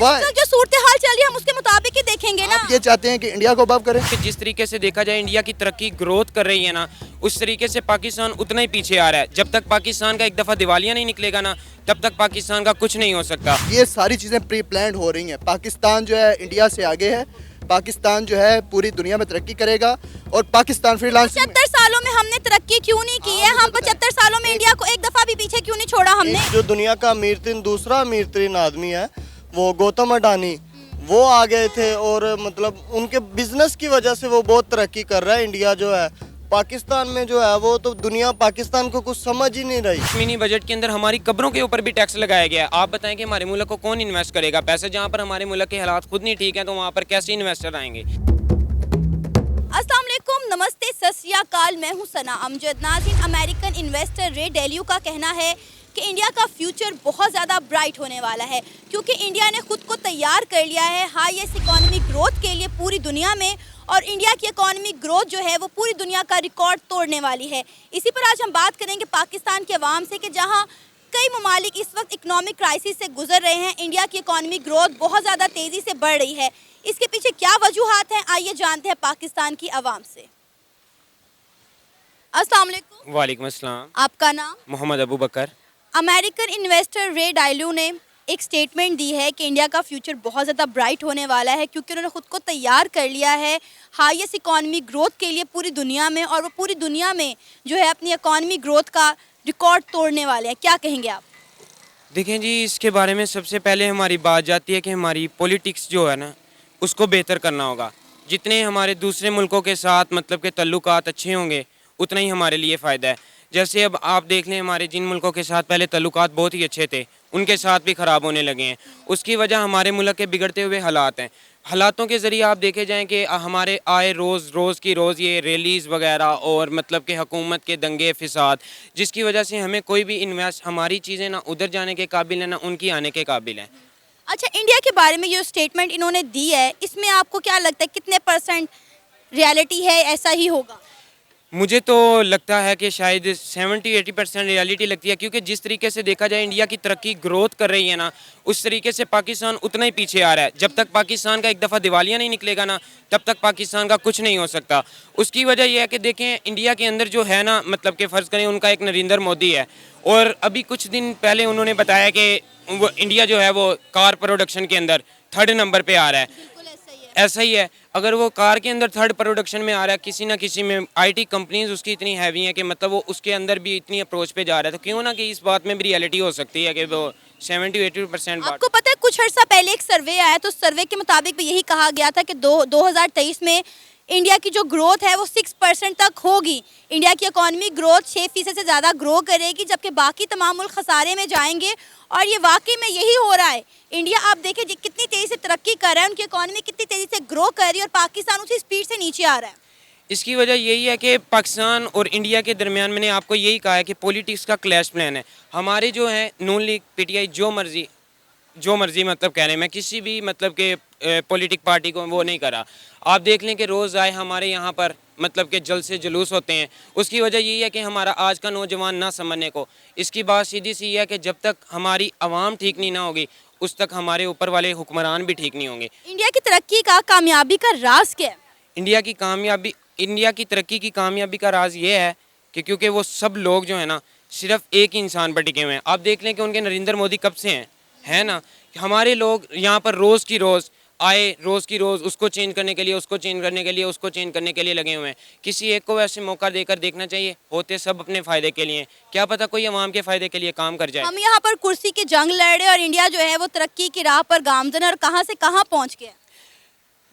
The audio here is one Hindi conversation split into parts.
जो सूरत हाल चल रही है हम उसके मुताबिक ही देखेंगे ना। आप ये चाहते हैं कि इंडिया को अबव करें? कि जिस तरीके से देखा जाए इंडिया की तरक्की ग्रोथ कर रही है ना, उस तरीके से पाकिस्तान उतना ही पीछे आ रहा है। जब तक पाकिस्तान का एक दफ़ा दिवालिया नहीं निकलेगा ना, तब तक पाकिस्तान का कुछ नहीं हो सकता। ये सारी चीज़ें प्री प्लान्ड हो रही हैं। पाकिस्तान जो है इंडिया से आगे है, पाकिस्तान जो है पूरी दुनिया में तरक्की करेगा और पाकिस्तान फ्रीलांस 75 सालों में हमने तरक्की क्यों नहीं की है? हम 75 सालों में इंडिया को एक दफा भी पीछे क्यों नहीं छोड़ा हमने? जो दुनिया का दूसरा अमीर तरीन आदमी है वो गौतम अडानी, वो आ गए थे और मतलब उनके बिजनेस की वजह से वो बहुत तरक्की कर रहा है। इंडिया जो है पाकिस्तान में जो है वो तो दुनिया पाकिस्तान को कुछ समझ ही नहीं रही। मिनी बजट के अंदर हमारी कब्रों के ऊपर भी टैक्स लगाया गया है। आप बताएं कि हमारे मुल्क को कौन इन्वेस्ट करेगा पैसे? जहाँ पर हमारे मुल्क के हालात खुद नहीं ठीक है तो वहाँ पर कैसे इन्वेस्टर आएंगे? अस्सलाम वालेकुम, नमस्ते, सत श्री अकाल। मैं हूं सना अमजद। नाज़रीन, अमेरिकन इन्वेस्टर रे डेलियो का कहना है कि इंडिया का फ्यूचर बहुत ज़्यादा ब्राइट होने वाला है क्योंकि इंडिया ने खुद को तैयार कर लिया है हाईएस्ट इकोनॉमिक ग्रोथ के लिए पूरी दुनिया में, और इंडिया की इकोनॉमिक ग्रोथ जो है वो पूरी दुनिया का रिकॉर्ड तोड़ने वाली है। इसी पर आज हम बात करेंगे पाकिस्तान के अवाम से कि जहाँ कई ममालिक इस वक्त इकोनॉमिक क्राइसिस से गुजर रहे हैं, इंडिया की इकोनॉमिक ग्रोथ बहुत ज़्यादा तेज़ी से बढ़ रही है। इसके पीछे क्या वजूहात हैं, आइए जानते हैं पाकिस्तान की आवाम से। अस्सलाम वालेकुम। वालेकुम अस्सलाम। आपका नाम? मोहम्मद अबू बकर। अमेरिकन इन्वेस्टर रे डायलू ने एक स्टेटमेंट दी है कि इंडिया का फ्यूचर बहुत ज़्यादा ब्राइट होने वाला है क्योंकि उन्होंने खुद को तैयार कर लिया है हाईएस्ट इकोनॉमिक ग्रोथ के लिए पूरी दुनिया में, और वो पूरी दुनिया में जो है अपनी इकोनॉमी ग्रोथ का रिकॉर्ड तोड़ने वाले हैं। क्या कहेंगे आप? देखें जी, इसके बारे में सबसे पहले हमारी बात जाती है कि हमारी पॉलिटिक्स जो है ना उसको बेहतर करना होगा। जितने हमारे दूसरे मुल्कों के साथ मतलब के तल्लुकात अच्छे होंगे उतना ही हमारे लिए फ़ायदा है। जैसे अब आप देख लें, हमारे जिन मुल्कों के साथ पहले तल्लुकात बहुत ही अच्छे थे उनके साथ भी ख़राब होने लगे हैं। उसकी वजह हमारे मुल्क के बिगड़ते हुए हालात हैं। हालातों के ज़रिए आप देखे जाएँ कि हमारे आए रोज़ की रोज़ ये रैलीज़ वगैरह और मतलब कि हुकूमत के दंगे फ़साद, जिसकी वजह से हमें कोई भी इन्वेस्ट, हमारी चीज़ें ना उधर जाने के काबिल हैं ना उनकी आने के काबिल हैं। अच्छा, इंडिया के बारे में जो स्टेटमेंट इन्होंने दी है इसमें आपको क्या लगता है कितने % रियलिटी है, ऐसा ही होगा? मुझे तो लगता है कि शायद 70-80% रियलिटी लगती है क्योंकि जिस तरीके से देखा जाए इंडिया की तरक्की ग्रोथ कर रही है ना, उस तरीके से पाकिस्तान उतना ही पीछे आ रहा है। जब तक पाकिस्तान का एक दफ़ा दिवालिया नहीं निकलेगा ना, तब तक पाकिस्तान का कुछ नहीं हो सकता। उसकी वजह यह है कि देखें इंडिया के अंदर जो है ना, मतलब कि फ़र्ज़ करें उनका एक नरेंद्र मोदी है और अभी कुछ दिन पहले उन्होंने बताया कि वो इंडिया जो है वो कार प्रोडक्शन के अंदर 3rd नंबर पर आ रहा है। ऐसा ही है, अगर वो कार के अंदर 3rd प्रोडक्शन में आ रहा है, किसी ना किसी में आईटी कंपनीज उसकी इतनी हैवी हैं कि मतलब वो उसके अंदर भी इतनी अप्रोच पे जा रहा है, तो क्यों ना कि इस बात में भी रियलिटी हो सकती है कि वो 70-80% आपको पता है कुछ अर्सा पहले एक सर्वे आया तो सर्वे के मुताबिक भी यही कहा गया था कि 2023 में इंडिया की जो ग्रोथ है वो 6% तक होगी। इंडिया की इकोनॉमी ग्रोथ 6% से ज़्यादा ग्रो करेगी जबकि बाकी तमाम मुल्क खसारे में जाएंगे, और ये वाकई में यही हो रहा है। इंडिया आप देखें कितनी तेज़ी से तरक्की कर रहा है, उनकी इकोनॉमी कितनी तेज़ी से ग्रो कर रही है और पाकिस्तान उसी स्पीड से नीचे आ रहा है। इसकी वजह यही है कि पाकिस्तान और इंडिया के दरमियान मैंने आपको यही कहा है कि पॉलिटिक्स का क्लैश प्लान है। हमारे जो है नून लीग पीटीआई जो मर्जी मतलब कह रहे हैं, मैं किसी भी मतलब के पॉलिटिक पार्टी को वो नहीं करा। आप देख लें कि रोज़ आए हमारे यहाँ पर मतलब के जल्द से जुलूस होते हैं। उसकी वजह यही है कि हमारा आज का नौजवान ना समझने को, इसकी बात सीधी सी है कि जब तक हमारी आवाम ठीक नहीं ना होगी उस तक हमारे ऊपर वाले हुक्मरान भी ठीक नहीं होंगे। इंडिया की तरक्की का कामयाबी का राज क्या है? इंडिया की तरक्की की कामयाबी का राज ये है कि क्योंकि वो सब लोग जो है ना सिर्फ एक ही इंसान पर टिके हुए हैं। आप देख लें कि उनके नरेंद्र मोदी कब से हैं, है ना। हमारे लोग यहाँ पर रोज़ की रोज़ उसको चेंज करने के लिए, उसको चेंज करने के लिए, उसको चेंज करने के लिए लगे हुए हैं। किसी एक को वैसे मौका देकर देखना चाहिए, होते सब अपने फ़ायदे के लिए, क्या पता कोई अवाम के फ़ायदे के लिए काम कर जाए। हम यहाँ पर कुर्सी की जंग लड़ रहे और इंडिया जो है वो तरक्की की राह पर गामजन, और कहाँ से कहाँ पहुँच गया।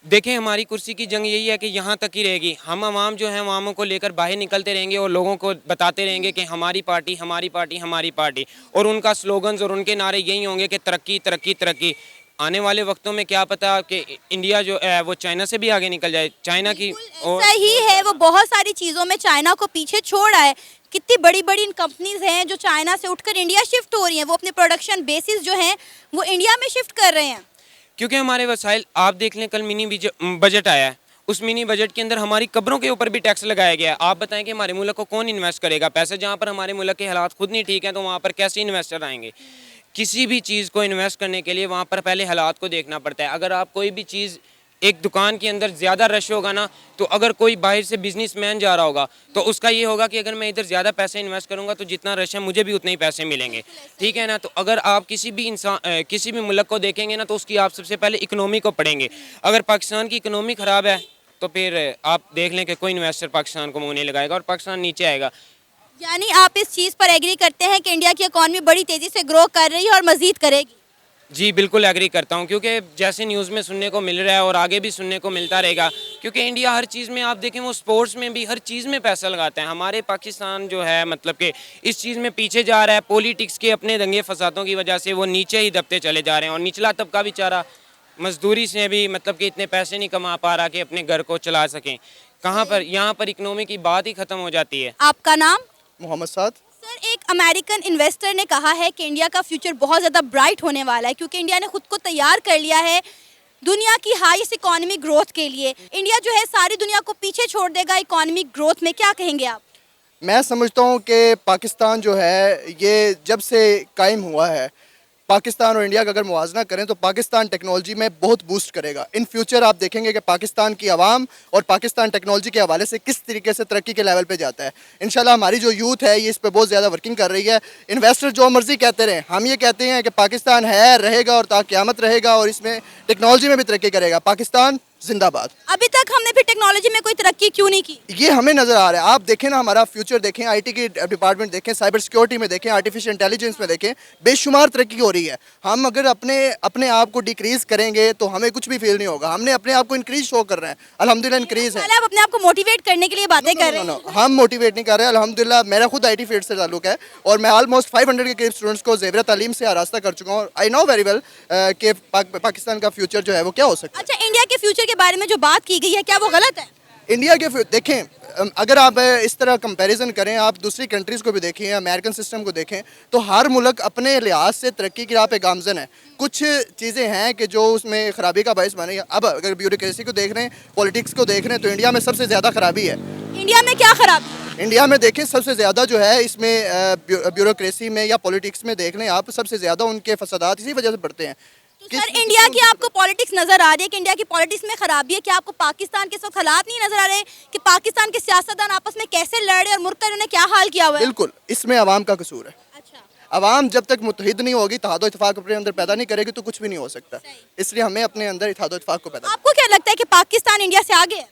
देखें, हमारी कुर्सी की जंग यही है कि यहाँ तक ही रहेगी। हम अवाम जो है अवामों को लेकर बाहर निकलते रहेंगे और लोगों को बताते रहेंगे कि हमारी पार्टी हमारी पार्टी हमारी पार्टी, और उनका स्लोगन्स और उनके नारे यही होंगे कि तरक्की तरक्की तरक्की। आने वाले वक्तों में क्या पता कि इंडिया जो है वो चाइना से भी आगे निकल जाए। चाइना की और सही है, वो बहुत सारी चीज़ों में चाइना को पीछे छोड़ रहा है। कितनी बड़ी बड़ी कंपनीज हैं जो चाइना से उठकर इंडिया शिफ्ट हो रही हैं, वो अपने प्रोडक्शन बेसिस जो हैं वो इंडिया में शिफ्ट कर रहे हैं क्योंकि हमारे वसाइल, आप देख लें कल मिनी बजट आया है, उस मिनी बजट के अंदर हमारी कब्रों के ऊपर भी टैक्स लगाया गया है। आप बताएं कि हमारे मुल्क को कौन इन्वेस्ट करेगा पैसे? जहाँ पर हमारे मुल्क के हालात खुद नहीं ठीक हैं तो वहाँ पर कैसे इन्वेस्टर आएंगे? किसी भी चीज़ को इन्वेस्ट करने के लिए वहाँ पर पहले हालात को देखना पड़ता है। अगर आप कोई भी चीज़ एक दुकान के अंदर ज़्यादा रश होगा ना, तो अगर कोई बाहर से बिजनेसमैन जा रहा होगा तो उसका ये होगा कि अगर मैं इधर ज़्यादा पैसे इन्वेस्ट करूँगा तो जितना रश है मुझे भी उतने ही पैसे मिलेंगे, ठीक है ना। तो अगर आप किसी भी किसी भी मुल्क को देखेंगे ना, तो उसकी आप सबसे पहले इकनॉमी को पढ़ेंगे। अगर पाकिस्तान की इकनॉमी ख़राब है तो फिर आप देख लें कि कोई इन्वेस्टर पाकिस्तान को मुँह नहीं लगाएगा और पाकिस्तान नीचे आएगा। यानी आप इस चीज़ पर एग्री करते हैं कि इंडिया की इकॉनमी बड़ी तेज़ी से ग्रो कर रही है और मज़ीद करेगी? जी बिल्कुल एग्री करता हूँ, क्योंकि जैसे न्यूज़ में सुनने को मिल रहा है और आगे भी सुनने को मिलता रहेगा, क्योंकि इंडिया हर चीज़ में आप देखें, वो स्पोर्ट्स में भी हर चीज़ में पैसा लगाता है। हमारे पाकिस्तान जो है मतलब कि इस चीज़ में पीछे जा रहा है, पॉलिटिक्स के अपने दंगे फसादों की वजह से वो नीचे ही दबते चले जा रहे हैं और निचला तबका बेचारा मजदूरी से भी मतलब कि इतने पैसे नहीं कमा पा रहा कि अपने घर को चला सकें। कहाँ पर यहाँ पर इकनॉमी की बात ही ख़त्म हो जाती है। आपका नाम? मोहम्मद साद। सर, एक अमेरिकन इन्वेस्टर ने कहा है कि इंडिया का फ्यूचर बहुत ज़्यादा ब्राइट होने वाला है, क्योंकि इंडिया ने खुद को तैयार कर लिया है दुनिया की हाईएस्ट इकोनॉमी ग्रोथ के लिए। इंडिया जो है सारी दुनिया को पीछे छोड़ देगा इकोनॉमिक ग्रोथ में, क्या कहेंगे आप? मैं समझता हूँ कि पाकिस्तान जो है ये जब से कायम हुआ है, पाकिस्तान और इंडिया का अगर मुवाजना करें तो पाकिस्तान टेक्नोलॉजी में बहुत बूस्ट करेगा। इन फ्यूचर आप देखेंगे कि पाकिस्तान की आवाम और पाकिस्तान टेक्नोलॉजी के हवाले से किस तरीके से तरक्की के लेवल पे जाता है। इंशाल्लाह हमारी जो यूथ है ये इस पे बहुत ज़्यादा वर्किंग कर रही है। इन्वेस्टर जो मर्जी कहते रहे, हम ये कहते हैं कि पाकिस्तान है, रहेगा और ता क़यामत रहेगा और इसमें टेक्नोलॉजी में भी तरक्की करेगा। पाकिस्तान जिंदाबाद। अभी तक हमने फिर टेक्नोलॉजी में कोई तरक्की क्यों नहीं की? ये हमें नज़र आ रहा है। आप देखें ना, हमारा फ्यूचर देखें, आईटी की डिपार्टमेंट देखें, साइबर सिक्योरिटी में देखें, आर्टिफिशियल इंटेलिजेंस में देखें, बेशुमार तरक्की हो रही है। हम अगर अपने आप को डिक्रीज करेंगे तो हमें कुछ भी फील नहीं होगा। हमने अपने आप को इंक्रीज शो कर रहे हैं, अल्हम्दुलिल्लाह इंक्रीज है। आप अपने आप को मोटिवेट करने के लिए बातें कर रहे हैं? हम मोटिवेट नहीं कर रहे हैं, अल्हम्दुलिल्लाह मेरा खुद आईटी फील्ड से ताल्लुक है और मैं ऑलमोस्ट 500 के करीब स्टूडेंट्स को ज़ेवर तालीम से आरास्ता कर चुका हूँ। आई नो वेरी वेल कि पाकिस्तान का फ्यूचर जो है वो क्या हो सकता है। अच्छा, इंडिया के फ्यूचर के बारे में जो बात की गई है, क्या वो गलत है? इंडिया के देखें, अगर आप इस तरह कंपैरिजन करें, आप दूसरी कंट्रीज़ को भी देखें, अमेरिकन सिस्टम को देखें, तो हर मुल्क अपने लिहाज से तरक्की की राह पे गामजन है। कुछ चीज़ें हैं कि जो उसमें खराबी का बायस बनेगा। अब अगर ब्यूरोक्रेसी को देख रहे हैं, पॉलिटिक्स को देख रहे हैं, तो इंडिया में सबसे ज़्यादा खराबी है। इंडिया में क्या खराबी? इंडिया में देखें सबसे ज़्यादा जो है इसमें ब्यूरोक्रेसी में या पॉलिटिक्स में देख लें आप, सबसे ज़्यादा उनके फसादात इसी वजह से बढ़ते हैं। तो सर, इंडिया की आपको पॉलिटिक्स नजर आ रही है कि इंडिया की पॉलिटिक्स में खराबी है? क्या आपको पाकिस्तान के सब हालात नहीं नजर आ रहे कि पाकिस्तान के सियासतदान आपस में कैसे लड़े और मुल्क का इन्होंने क्या हाल किया हुआ है? बिल्कुल, इसमें अवाम का कसूर है। अच्छा, अवाम जब तक मुत्तहिद नहीं होगी, इत्तेहाद और इत्तेफाक अपने अंदर पैदा नहीं करेगी तो कुछ भी नहीं हो सकता। इसलिए हमें अपने अंदर इत्तेहाद और इत्तेफाक को पैदा। आपको क्या लगता है कि पाकिस्तान इंडिया से आगे है?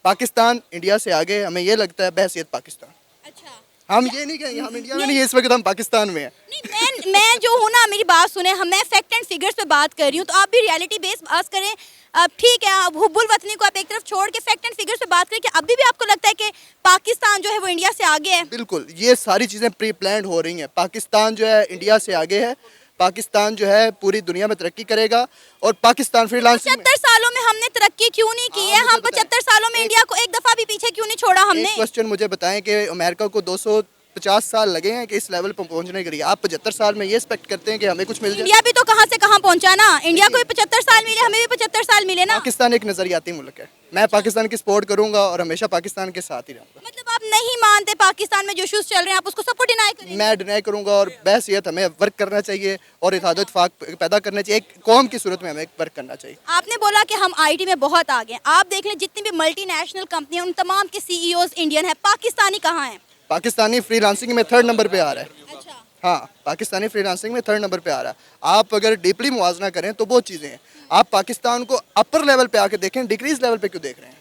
पाकिस्तान इंडिया से आगे, हमें ये लगता है बहैसियत पाकिस्तान। अच्छा, हम ये नहीं कहेंगे हम इंडिया में नहीं है, इस वक्त हम पाकिस्तान में है। नहीं, मैं जो हूँ ना, मेरी बात सुने, मैं फैक्ट एंड फिगर्स पे बात कर रही हूँ, तो आप भी रियलिटी बेस्ड बात करें। अब ठीक है, अब हुब्बुल वतनी को आप एक तरफ छोड़ के फैक्ट एंड फिगर्स पे बात करें कि अभी भी आपको लगता है कि पाकिस्तान जो है वो इंडिया से आगे है? बिल्कुल, ये सारी चीज़ें प्री प्लान्ड हो रही हैं। पाकिस्तान जो है इंडिया से आगे है। पाकिस्तान जो है पूरी दुनिया में तरक्की करेगा और पाकिस्तान फ्रीलांसिंग 75 सालों में हमने तरक्की क्यों नहीं की है? हम 75 सालों में इंडिया को एक दफा भी पीछे क्यों नहीं छोड़ा हमने? एक क्वेश्चन मुझे बताएं कि अमेरिका को 250 साल लगे हैं कि इस लेवल पर पहुंचने के लिए, आप 75 साल में ये एक्सपेक्ट करते हैं कि हमें कुछ मिल जाए? इंडिया भी तो कहाँ से कहाँ पहुंचा ना। इंडिया को भी 75 साल मिले, हमें भी 75 साल मिले ना। पाकिस्तान एक नजरियाती मुल्क है। मैं पाकिस्तान की सपोर्ट करूंगा और हमेशा पाकिस्तान के साथ ही रहूंगा। मतलब आप नहीं मानते पाकिस्तान में जो इश्यूज चल रहे हैं, आप उसको सबको डिनाई करेंगे? मैं डिनाई करूंगा और बहसियत हमें वर्क करना चाहिए और इत्तेहाद और इत्तेफाक पैदा करना चाहिए। एक कौम की सूरत में हमें वर्क करना चाहिए। आपने बोला कि हम आईटी में बहुत आगे हैं। आप देख लें जितनी भी मल्टीनेशनल कंपनी उन तमाम के सीईओज इंडियन है। पाकिस्तानी कहाँ है? पाकिस्तानी फ्रीलांसिंग में 3rd नंबर पे आ रहा है। अच्छा, हाँ, पाकिस्तानी फ्रीलांसिंग में 3rd नंबर पे आ रहा है। आप अगर डीपली मुवाजना करें तो बहुत चीज़ें हैं। आप पाकिस्तान को अपर लेवल पे आके देखें, डिक्रीज लेवल पे क्यों देख रहे हैं?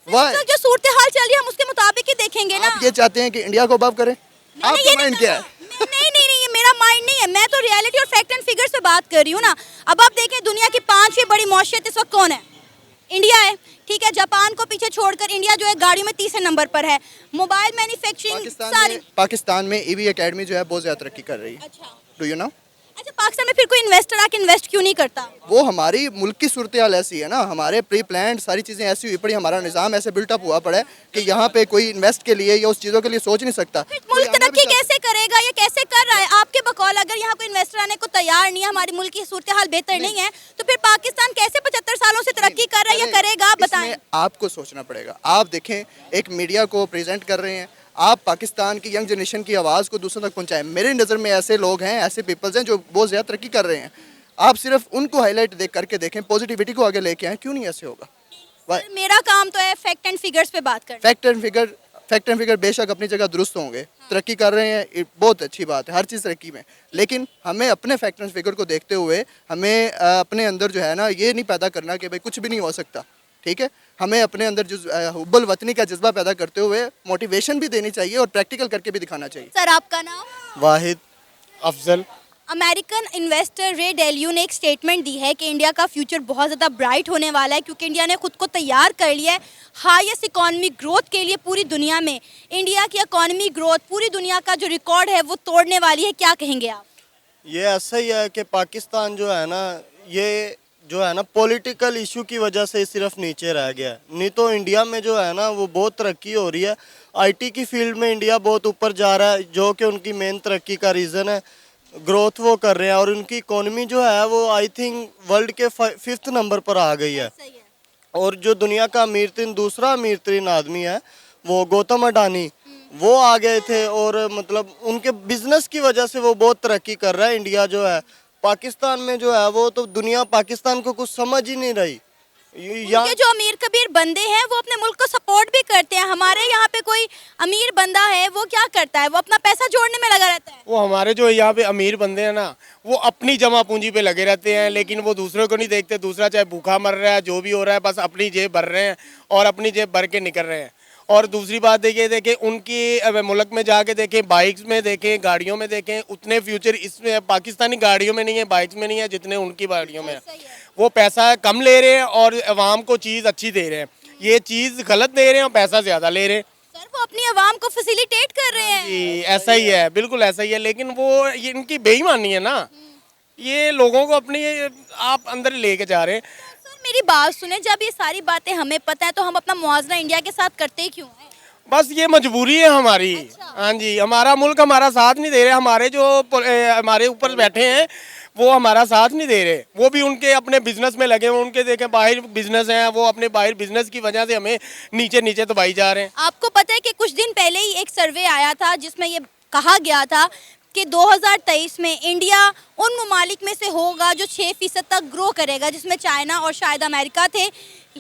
वाह, जो सूरत हाल चल रही है हम उसके मुताबिक ही देखेंगे ना। आप ये चाहते हैं कि इंडिया को अबव करें? आपका माइंड क्या है? नहीं, ये मेरा माइंड नहीं है। मैं तो रियलिटी और फैक्ट एंड फिगर्स पे बात कर रही हूँ ना। अब आप देखें, दुनिया की 5वीं बड़ी मौशियत इस वक्त कौन है? इंडिया है। ठीक है, जापान को पीछे छोड़कर इंडिया जो है गाड़ियों में 3रे नंबर पर है। मोबाइल मैन्युफैक्चरिंग सारी। पाकिस्तान में ईवी एकेडमी जो है बहुत ज़्यादा तरक्की कर रही है। अच्छा, डू यू नो? अच्छा, पाकिस्तान में फिर कोई इन्वेस्टर आके इन्वेस्ट क्यों नहीं करता? वो हमारी मुल्क की सूरत हाल ऐसी है ना, हमारे प्री प्लान सारी चीज़ें ऐसी हुई पड़ी, हमारा निज़ाम ऐसे बिल्टअप हुआ पड़ा है कि यहाँ पे कोई इन्वेस्ट के लिए या उस चीज़ों के लिए सोच नहीं सकता। मुल्क तरक्की कैसे करेगा? ये कैसे कर रहा है? आपके बकौल अगर यहाँ कोई इन्वेस्टर आने को तैयार नहीं है, हमारी मुल्क की सूरत हाल बेहतर नहीं है, तो फिर पाकिस्तान कैसे 75 सालों से तरक्की कर रहा है या करेगा? आप बताएं। आपको सोचना पड़ेगा। आप देखें, एक मीडिया को प्रेजेंट कर रहे हैं, आप पाकिस्तान की यंग जनरेशन की आवाज़ को दूसरों तक पहुंचाएं। मेरी नज़र में ऐसे लोग हैं, ऐसे पीपल्स हैं जो बहुत ज़्यादा तरक्की कर रहे हैं। आप सिर्फ उनको हाईलाइट देख करके देखें, पॉजिटिविटी को आगे लेके आएँ। क्यों नहीं ऐसे होगा? सर, मेरा काम तो है फैक्ट एंड फिगर्स पे बात करना। फैक्ट एंड फिगर बेशक अपनी जगह दुरुस्त होंगे, तरक्की कर रहे हैं, ये बहुत अच्छी बात है, हर चीज़ तरक्की में। लेकिन हमें अपने फैक्ट एंड फिगर को देखते हुए हमें अपने अंदर जो है ना, ये नहीं पैदा करना कि भाई कुछ भी नहीं हो सकता। ठीक है, हमें अपने अंदर जो हुब्बुल वतनी का जज्बा पैदा करते हुए मोटिवेशन भी देनी चाहिए और प्रैक्टिकल करके भी दिखाना चाहिए। सर, आपका नाम? वाहिद अफजल। अमेरिकन इन्वेस्टर रे डेलियो ने एक स्टेटमेंट दी है कि इंडिया का फ्यूचर बहुत ज़्यादा ब्राइट होने वाला है, क्योंकि इंडिया ने खुद को तैयार कर लिया है हाईएस्ट इकोनॉमिक ग्रोथ के लिए पूरी दुनिया में। इंडिया की इकोनॉमिक ग्रोथ पूरी दुनिया का जो रिकॉर्ड है वो तोड़ने वाली है। क्या कहेंगे आप? ये ऐसा ही है कि पाकिस्तान जो है ना, ये जो है ना पॉलिटिकल इशू की वजह से सिर्फ नीचे रह गया है। नहीं तो इंडिया में जो है ना वो बहुत तरक्की हो रही है। आईटी की फील्ड में इंडिया बहुत ऊपर जा रहा है, जो कि उनकी मेन तरक्की का रीज़न है। ग्रोथ वो कर रहे हैं और उनकी इकोनॉमी जो है वो आई थिंक वर्ल्ड के 5th नंबर पर आ गई है। सही है। और जो दुनिया का दूसरा अमीर तरीन आदमी है वो गौतम अडानी, वो आ गए थे और मतलब उनके बिजनेस की वजह से वो बहुत तरक्की कर रहा है। इंडिया जो है पाकिस्तान में जो है वो तो दुनिया पाकिस्तान को कुछ समझ ही नहीं रही। उनके जो अमीर कबीर बंदे हैं वो अपने मुल्क को सपोर्ट भी करते हैं। हमारे यहाँ पे कोई अमीर बंदा है वो क्या करता है? वो अपना पैसा जोड़ने में लगा रहता है। वो हमारे जो यहाँ पे अमीर बंदे हैं ना, वो अपनी जमा पूंजी पे लगे रहते हैं, लेकिन वो दूसरों को नहीं देखते। दूसरा चाहे भूखा मर रहा है, जो भी हो रहा है, बस अपनी जेब भर रहे हैं और अपनी जेब भर के निकल रहे हैं। और दूसरी बात देखें उनकी मुल्क में जाके देखें, बाइक्स में देखें, गाड़ियों में देखें, उतने फ्यूचर इसमें पाकिस्तानी गाड़ियों में नहीं है, बाइक्स में नहीं है जितने उनकी गाड़ियों में है। वो पैसा कम ले रहे हैं और अवाम को चीज़ अच्छी दे रहे हैं। ये चीज़ गलत दे रहे हैं और पैसा ज़्यादा ले रहे हैं। सर, वो अपनी आवाम को फैसिलिटेट कर रहे हैं। जी, ऐसा ही है, बिल्कुल ऐसा ही है। लेकिन वो ये इनकी बेईमानी है ना, ये लोगों को अपनी आप अंदर लेके जा रहे हैं। सर, मेरी बात सुने, जब ये सारी बातें हमें पता है तो हम अपना मुआवजा इंडिया के साथ करते ही क्यों हैं? बस ये मजबूरी है हमारी। हाँ जी, हमारा मुल्क हमारा साथ नहीं दे रहे। हमारे जो हमारे ऊपर बैठे हैं वो हमारा साथ नहीं दे रहे। वो भी उनके अपने बिजनेस में लगे हुए, उनके देखें बाहर बिजनेस हैं, वो अपने बाहर बिजनेस की वजह से हमें नीचे नीचे दबाई जा रहे हैं। आपको पता है कि कुछ दिन पहले ही एक सर्वे आया था जिसमें ये कहा गया था कि 2023 में इंडिया उन ममालिक में से होगा जो 6% तक ग्रो करेगा, जिसमें चाइना और शायद अमेरिका थे।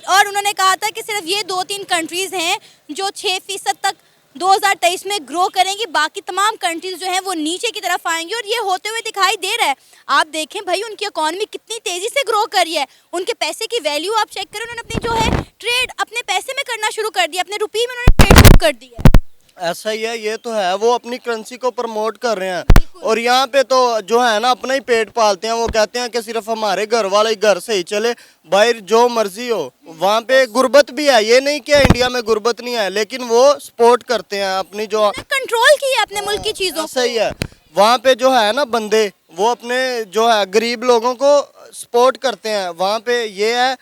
और उन्होंने कहा था कि सिर्फ ये 2-3 कंट्रीज़ हैं जो 6% तक 2023 में ग्रो करेंगी, बाकी तमाम कंट्रीज जो हैं वो नीचे की तरफ आएंगी। और ये होते हुए दिखाई दे रहा है। आप देखें भाई, उनकी इकॉनमी कितनी तेज़ी से ग्रो कर रही है। उनके पैसे की वैल्यू आप चेक करें, उन्होंने अपनी जो है ट्रेड अपने पैसे में करना शुरू कर दिया, अपने रुपये में उन्होंने ट्रेड शुरू कर दी है। ऐसा ही है, ये तो है, वो अपनी करेंसी को प्रमोट कर रहे हैं। और यहाँ पे तो जो है ना अपना ही पेट पालते हैं। वो कहते हैं कि सिर्फ हमारे घर वाले ही घर से ही चले, बाहर जो मर्जी हो। वहाँ पे गुर्बत भी है, ये नहीं कि इंडिया में गुर्बत नहीं है, लेकिन वो सपोर्ट करते हैं अपनी जो कंट्रोल की है अपने मुल्क की चीज़ों को। सही है। वहाँ पे जो है ना बंदे, वो अपने जो है गरीब लोगों को सपोर्ट करते हैं। वहाँ पे ये है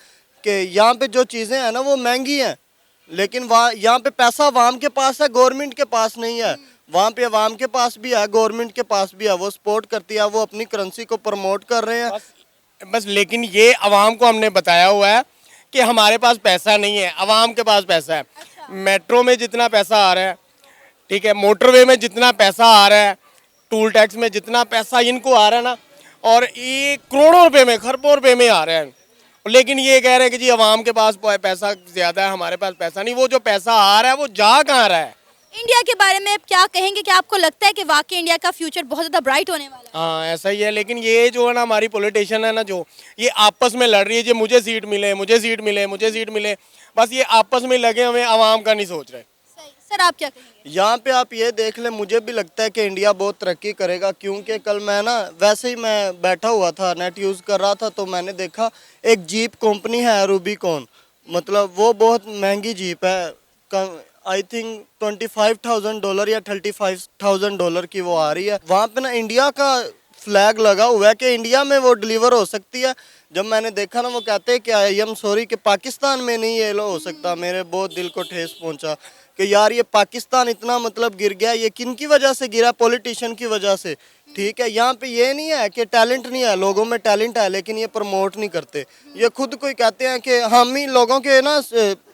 कि यहाँ पे जो चीज़ें हैं ना वो महंगी हैं, लेकिन वहाँ यहाँ पे पैसा अवाम के पास है, गवर्नमेंट के पास नहीं है। वहाँ पे अवाम के पास भी है, गवर्नमेंट के पास भी है। वो सपोर्ट करती है, वो अपनी करेंसी को प्रमोट कर रहे हैं। बस लेकिन ये अवाम को हमने बताया हुआ है कि हमारे पास पैसा नहीं है, अवाम के पास पैसा है। मेट्रो में जितना पैसा आ रहा है, ठीक है, मोटरवे में जितना पैसा आ रहा है, टूल टैक्स में जितना पैसा इनको आ रहा है ना, और ये करोड़ों रुपए में, खरबों रुपए में आ रहा है। लेकिन ये कह रहे हैं कि जी अवाम के पास पैसा ज़्यादा है, हमारे पास पैसा नहीं। वो जो पैसा आ रहा है वो जा कहाँ रहा है? इंडिया के बारे में आप क्या कहेंगे कि आपको लगता है कि वाकई इंडिया का फ्यूचर बहुत ज़्यादा ब्राइट होने वाला है? हाँ, ऐसा ही है। लेकिन ये जो है ना हमारी पॉलिटिशियन है ना, जो ये आपस में लड़ रही है, जो मुझे सीट मिले, मुझे सीट मिले, मुझे सीट मिले, बस ये आपस में लगे हुए, आवाम का नहीं सोच रहे। सही। सर, आप क्या कहेंगे? यहाँ पे आप ये देख लें, मुझे भी लगता है कि इंडिया बहुत तरक्की करेगा। क्योंकि कल मैं ना वैसे ही मैं बैठा हुआ था, नेट यूज़ कर रहा था, तो मैंने देखा एक जीप कंपनी है रूबिकॉन, मतलब वो बहुत महंगी जीप है। आई थिंक $25,000 या $35,000 की वो आ रही है। वहाँ पे ना इंडिया का फ्लैग लगा हुआ है कि इंडिया में वो डिलीवर हो सकती है। जब मैंने देखा ना, वो कहते हैं कि आई एम सॉरी कि पाकिस्तान में नहीं ये लो हो सकता। मेरे बहुत दिल को ठेस पहुँचा कि यार ये पाकिस्तान इतना मतलब गिर गया, ये किन की वजह से गिरा? पॉलिटिशियन की वजह से। ठीक है, यहाँ पे ये नहीं है कि टैलेंट नहीं है, लोगों में टैलेंट है लेकिन ये प्रमोट नहीं करते। ये खुद कोई कहते हैं कि हम ही लोगों के ना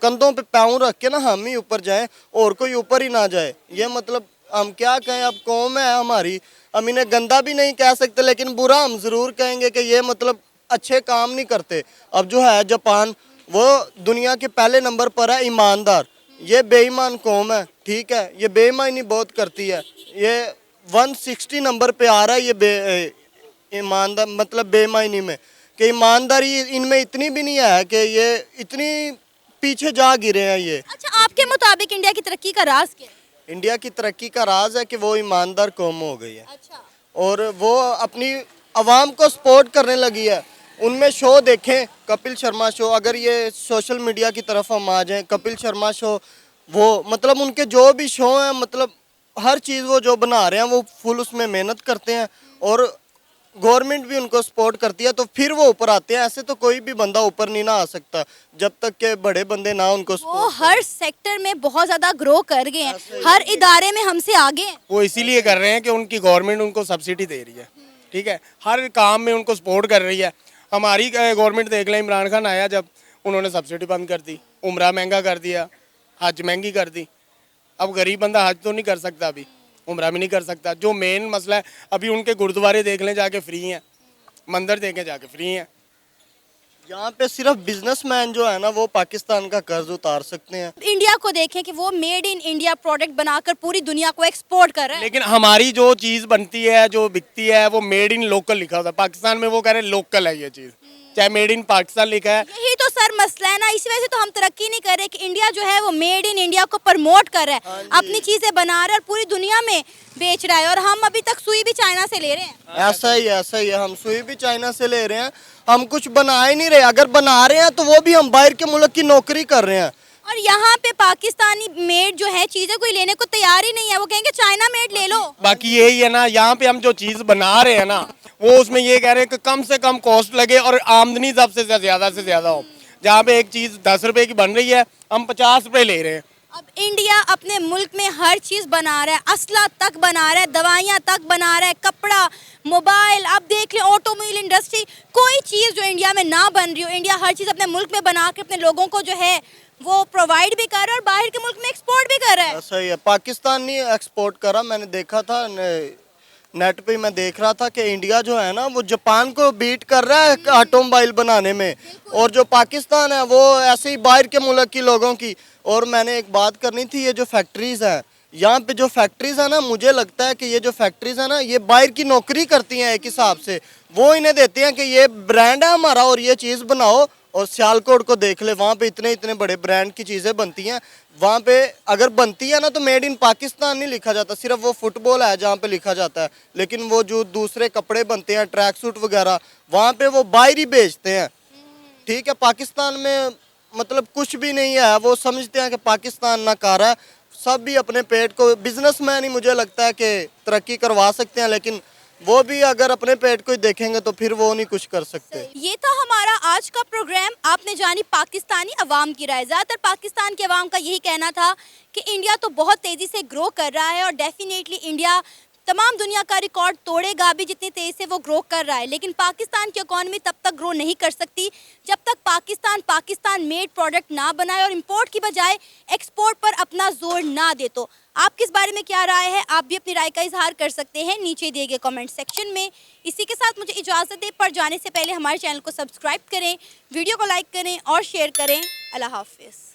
कंधों पे पाँव रख के ना हम ही ऊपर जाएं और कोई ऊपर ही ना जाए। ये मतलब हम क्या कहें, अब कौम है हमारी, हम इन्हें गंदा भी नहीं कह सकते लेकिन बुरा हम ज़रूर कहेंगे कि ये मतलब अच्छे काम नहीं करते। अब जो है जापान, वो दुनिया के पहले नंबर पर है ईमानदार, ये बेईमान कौम है। ठीक है, ये बेईमानी बहुत करती है। ये 160 नंबर पे आ रहा है ये ईमानदार मतलब बेईमानी में, कि ईमानदारी इनमें इतनी भी नहीं है कि ये इतनी पीछे जा गिरे हैं ये। अच्छा, आपके मुताबिक इंडिया की तरक्की का राज क्या है? इंडिया की तरक्की का राज है कि वो ईमानदार कौम हो गई है अच्छा, और वो अपनी आवाम को सपोर्ट करने लगी है। उनमें शो देखें, कपिल शर्मा शो, अगर ये सोशल मीडिया की तरफ हम आ जाएं, कपिल शर्मा शो, वो मतलब उनके जो भी शो हैं, मतलब हर चीज़ वो जो बना रहे हैं वो फुल उसमें मेहनत करते हैं और गवर्नमेंट भी उनको सपोर्ट करती है, तो फिर वो ऊपर आते हैं। ऐसे तो कोई भी बंदा ऊपर नहीं ना आ सकता जब तक के बड़े बंदे ना उनको वो सपोर्ट। हर सेक्टर में बहुत ज्यादा ग्रो कर गए हैं, हर इदारे में हमसे आगे हैं। वो इसीलिए कर रहे हैं कि उनकी गवर्नमेंट उनको सब्सिडी दे रही है। ठीक है, हर काम में उनको सपोर्ट कर रही है। हमारी गवर्नमेंट देख लें, इमरान खान आया जब, उन्होंने सब्सिडी बंद कर दी, उम्रा महंगा कर दिया, हज महंगी कर दी। अब गरीब बंदा हज तो नहीं कर सकता, अभी उम्रा भी नहीं कर सकता। जो मेन मसला है, अभी उनके गुरुद्वारे देख लें जाके फ्री हैं, मंदिर देखें जाके फ्री हैं। यहाँ पे सिर्फ बिजनेसमैन जो है ना वो पाकिस्तान का कर्ज उतार सकते हैं। इंडिया को देखें कि वो मेड इन इंडिया प्रोडक्ट बनाकर पूरी दुनिया को एक्सपोर्ट कर रहा है। लेकिन हमारी जो चीज़ बनती है, जो बिकती है, वो मेड इन लोकल लिखा होता है। पाकिस्तान में वो कह रहे हैं लोकल है ये चीज़, चाहे मेड इन पाकिस्तान लिखा है। यही तो सर मसला है ना, इसी वजह से तो हम तरक्की नहीं कर रहे कि इंडिया जो है वो मेड इन इंडिया को प्रमोट कर रहा है, अपनी चीजें बना रहा है और पूरी दुनिया में बेच रहा है, और हम अभी तक सुई भी चाइना से ले रहे हैं। ऐसा ही है, हम सुई भी चाइना से ले रहे हैं, हम कुछ बना ही नहीं रहे। अगर बना रहे हैं तो वो भी हम बाहर के मुल्क की नौकरी कर रहे हैं। और यहाँ पे पाकिस्तानी मेड जो है चीजें कोई लेने को तैयार ही नहीं है, वो कहेंगे चाइना मेड ले लो। बाकी यही है ना, यहाँ पे हम जो चीज़ बना रहे हैं ना, वो उसमें ये कह रहे हैं कि कम से कम कॉस्ट लगे और आमदनी सबसे ज़्यादा हो। जहाँ पे एक चीज़ 10 रुपए की बन रही है, हम 50 रुपए ले रहे हैं। अब इंडिया अपने मुल्क में हर चीज बना रहा है, असला तक बना रहा है, दवाइयाँ तक बना रहा है, कपड़ा, मोबाइल, अब देख लें ऑटोमोबाइल इंडस्ट्री, कोई चीज़ जो इंडिया में ना बन रही हो, इंडिया हर चीज़ अपने मुल्क में बना के अपने लोगों को जो है वो प्रोवाइड भी कर रहा है और बाहर के मुल्क में एक्सपोर्ट भी कर रहा है। ऐसा ही है, पाकिस्तान नहीं एक्सपोर्ट करा। मैंने देखा था नेट पे, मैं देख रहा था कि इंडिया जो है ना वो जापान को बीट कर रहा है ऑटोमोबाइल बनाने में, और जो पाकिस्तान है वो ऐसे ही बाहर के मुल्क की लोगों की। और मैंने एक बात करनी थी, ये जो फैक्ट्रीज हैं, यहाँ पे जो फैक्ट्रीज है ना, मुझे लगता है कि ये जो फैक्ट्रीज है ना, ये बाहर की नौकरी करती हैं एक हिसाब से। वो इन्हें देते हैं कि ये ब्रांड है हमारा और ये चीज़ बनाओ। और सियालकोट को देख ले, वहाँ पे इतने इतने बड़े ब्रांड की चीज़ें बनती हैं। वहाँ पे अगर बनती है ना तो मेड इन पाकिस्तान नहीं लिखा जाता, सिर्फ वो फुटबॉल है जहाँ पे लिखा जाता है। लेकिन वो जो दूसरे कपड़े बनते हैं, ट्रैक सूट वगैरह, वहाँ पे वो बाहर ही बेचते हैं। ठीक है, पाकिस्तान में मतलब कुछ भी नहीं है। वो समझते हैं कि पाकिस्तान नाकारा है। सब भी अपने पेट को, बिजनेसमैन ही मुझे लगता है कि तरक्की करवा सकते हैं, लेकिन वो भी अगर अपने पेट को ही देखेंगे तो फिर वो नहीं कुछ कर सकते। ये था हमारा आज का प्रोग्राम। आपने जानी पाकिस्तानी अवाम की राय। ज़्यादातर पाकिस्तान के अवाम का यही कहना था कि इंडिया तो बहुत तेज़ी से ग्रो कर रहा है और डेफिनेटली इंडिया तमाम दुनिया का रिकॉर्ड तोड़ेगा भी जितनी तेज़ी से वो ग्रो कर रहा है, लेकिन पाकिस्तान की इकॉनमी तब तक ग्रो नहीं कर सकती जब तक पाकिस्तान मेड प्रोडक्ट ना बनाए और इंपोर्ट की बजाय एक्सपोर्ट पर अपना जोर ना दे। तो आपकी इस बारे में क्या राय है? आप भी अपनी राय का इजहार कर सकते हैं नीचे दिए गए कमेंट सेक्शन में। इसी के साथ मुझे इजाज़त दें, पर जाने से पहले हमारे चैनल को सब्सक्राइब करें, वीडियो को लाइक करें और शेयर करें। अल्लाह हाफिज़।